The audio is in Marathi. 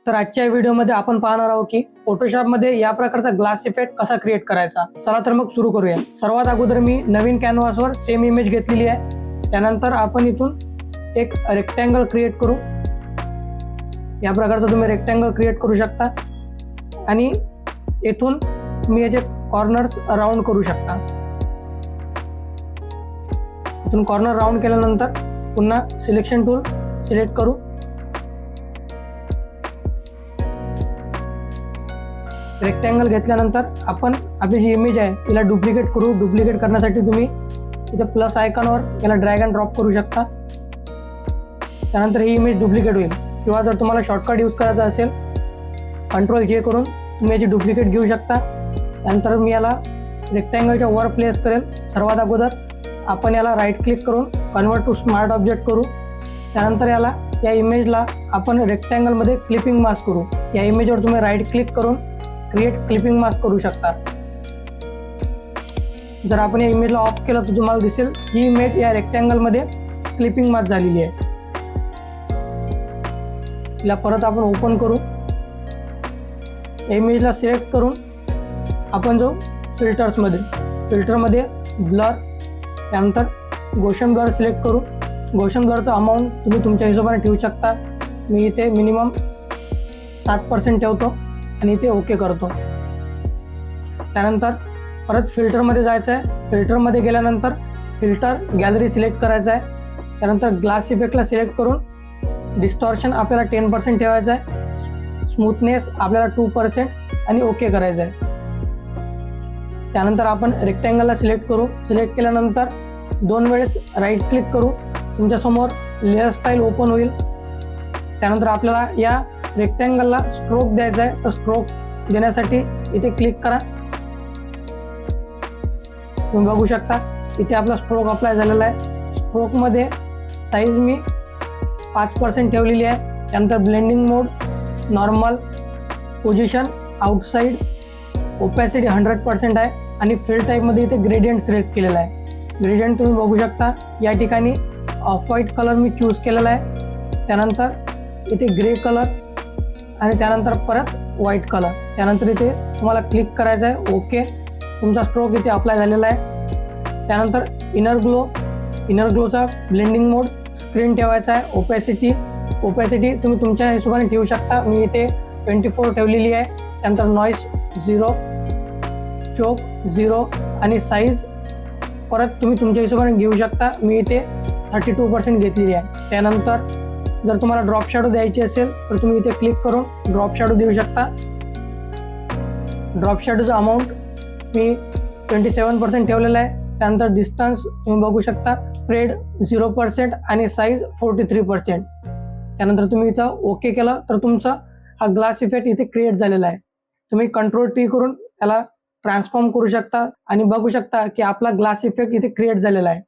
तर आजच्या व्हिडिओमध्ये आपण पाहणार आहोत की फोटोशॉपमध्ये या प्रकारचा ग्लास इफेक्ट कसा क्रिएट करायचा। चला तर मग सुरू करूया। सर्वात अगोदर मी नवीन कॅनव्हासवर सेम इमेज घेतलेली आहे। त्यानंतर आपण इथून एक रेक्टँगल क्रिएट करू। या प्रकारचा तुम्ही रेक्टँगल क्रिएट करू शकता आणि इथून तुम्ही याचे कॉर्नर्स राउंड करू शकता। इथून कॉर्नर राउंड केल्यानंतर पुन्हा सिलेक्शन टूल सिलेक्ट करू। रेक्टँगल घेतल्यानंतर आपण आपली जी इमेज आहे तिला डुप्लिकेट करू। डुप्लिकेट करण्यासाठी तुम्ही इथे प्लस आयकॉनवर याला ड्रॅग अँड ड्रॉप करू शकता। त्यानंतर ही इमेज डुप्लिकेट होईल। किंवा जर तुम्हाला शॉर्टकट यूज करायचा असेल कंट्रोल जे करून तुम्ही याची डुप्लिकेट घेऊ शकता। त्यानंतर मी याला रेक्टँगलच्या वर प्लेस करेल। सर्वात अगोदर आपण याला राईट क्लिक करून कन्वर्ट टू स्मार्ट ऑब्जेक्ट करू। त्यानंतर याला या इमेजला आपण रेक्टँगलमध्ये क्लिपिंग मास्क करू। या इमेजवर तुम्ही राईट क्लिक करून क्रिएट क्लिपिंग मास्क करू शकता। जर आपण या इमेजला ऑफ केलं तर तुम्हाला दिसेल ही इमेज या रेक्टँगलमध्ये क्लिपिंग मास्क झालेली आहे। तिला परत आपण ओपन करू। या इमेजला सिलेक्ट करून आपण जाऊ फिल्टरमध्ये ब्लर, त्यानंतर गोशन ब्लर सिलेक्ट करू। गोशन ब्लरचा अमाऊंट तुम्ही तुमच्या हिशोबाने ठेवू शकता। मी इथे मिनिमम 7% ठेवतो आणि इथे ओके करतो। त्यानंतर परत फिल्टरमध्ये जायचं आहे। फिल्टरमध्ये गेल्यानंतर फिल्टर गॅलरी सिलेक्ट करायचं आहे। त्यानंतर ग्लास इफेक्टला सिलेक्ट करून डिस्टॉर्शन आपल्याला 10% ठेवायचं आहे। स्मूथनेस आपल्याला 2% आणि ओके करायचं आहे। त्यानंतर आपण रेक्टँगलला सिलेक्ट करू। सिलेक्ट केल्यानंतर 2 वेळेस राईट क्लिक करू। तुमच्यासमोर लेयर स्टाईल ओपन होईल। त्यानंतर आपल्याला या रेक्टँगलला स्ट्रोक द्यायचा आहे। तर स्ट्रोक देण्यासाठी इथे क्लिक करा। तुम्ही बघू शकता इथे आपला स्ट्रोक अप्लाय झालेला आहे। स्ट्रोकमध्ये साईज मी 5% ठेवलेली आहे। त्यानंतर ब्लेंडिंग मोड, नॉर्मल, पोझिशन, आउटसाईड, ओपॅसिटी 100% आहे आणि फिल टाईपमध्ये इथे ग्रेडियंट सिलेक्ट केलेला आहे। ग्रेडियंट तुम्ही बघू शकता या ठिकाणी ऑफ व्हाईट कलर मी चूज केलेला आहे। त्यानंतर इथे ग्रे कलर आणि त्यानंतर परत व्हाईट कलर। त्यानंतर इथे तुम्हाला क्लिक करायचं आहे ओके। तुमचा स्ट्रोक इथे अप्लाय झालेला आहे। त्यानंतर इनर ग्लोचा ब्लेंडिंग मोड स्क्रीन ठेवायचा आहे। ओपॅसिटी तुम्ही तुमच्या हिशोबाने ठेवू शकता। मी इथे 24 ठेवलेली आहे। त्यानंतर नॉईस 0, चोक 0 आणि साईज परत तुम्ही तुमच्या हिशोबाने घेऊ शकता। मी इथे 32% घेतलेली आहे। त्यानंतर जर तुम्हाला ड्रॉप शॅडो द्यायची असेल तर तुम्ही इथे क्लिक करून ड्रॉप शॅडो देऊ शकता। ड्रॉप शॅडोचं अमाऊंट मी 27% ठेवलेलं आहे। त्यानंतर डिस्टन्स तुम्ही बघू शकता, स्प्रेड 0% आणि साईज 43%। त्यानंतर तुम्ही इथं ओके केलं तर तुमचा हा ग्लास इफेक्ट इथे क्रिएट झालेला आहे। तुम्ही कंट्रोल टी करून त्याला ट्रान्सफॉर्म करू शकता आणि बघू शकता की आपला ग्लास इफेक्ट इथे क्रिएट झालेला आहे।